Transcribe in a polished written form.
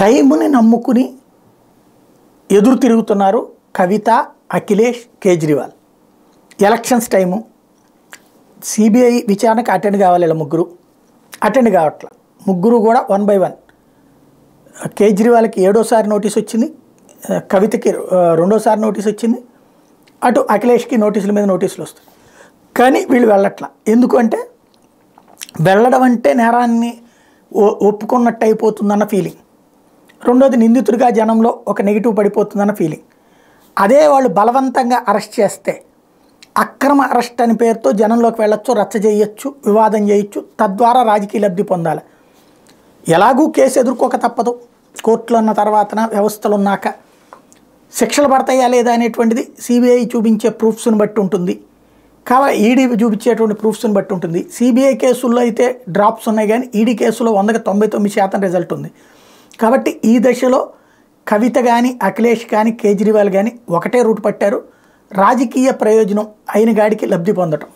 టైంని నమ్ముకుని ఎదురు తిరుగుతున్నారు Kavitha, Akhilesh, Kejriwal. Elections time, CBI విచారణకు అటెండ్ కావాలి ఇలా ముగ్గురు, అటెండ్ కావట్ల. ముగ్గురు కూడా 1 by 1. కేజ్రీవాల్కి 7వసారి నోటీస్ వచ్చింది, కవితకి 2వసారి నోటీస్ వచ్చింది, అటు అఖిలేష్కి నోటీసుల మీద నోటీసులు వస్తాయి. కానీ వీళ్ళు వెళ్ళట్ల. ఎందుకంటే వెళ్ళడం అంటే నేరాన్ని ఒప్పుకున్నట్టు అయిపోతుందన్న ఫీలింగ్. రెండోది, నిందితుడిగా జనంలో ఒక నెగిటివ్ పడిపోతుందన్న ఫీలింగ్. అదే వాళ్ళు బలవంతంగా అరెస్ట్ చేస్తే అక్రమ అరెస్ట్ అని పేరుతో జనంలోకి వెళ్ళొచ్చు, రచ్చ చేయొచ్చు, వివాదం చేయొచ్చు, తద్వారా రాజకీయ లబ్ధి పొందాలి. ఎలాగూ కేసు ఎదుర్కోక తప్పదు. కోర్టులు ఉన్న తర్వాతన, వ్యవస్థలు ఉన్నాక శిక్షలు పడతాయా లేదా అనేటువంటిది సిబిఐ చూపించే ప్రూఫ్స్ని బట్టి ఉంటుంది, కాబట్టి ఈడీ చూపించేటువంటి ప్రూఫ్స్ని బట్టి ఉంటుంది. సిబిఐ కేసుల్లో అయితే డ్రాప్స్ ఉన్నాయి, కానీ ఈడీ కేసులో 100కి 99% రిజల్ట్ ఉంది. కాబట్టి ఈ దశలో కవిత కానీ, అఖిలేష్ కానీ, కేజ్రీవాల్ కానీ ఒకటే రూట్ పట్టారు, రాజకీయ ప్రయోజనం అయిన గాడికి లబ్ధి పొందటం.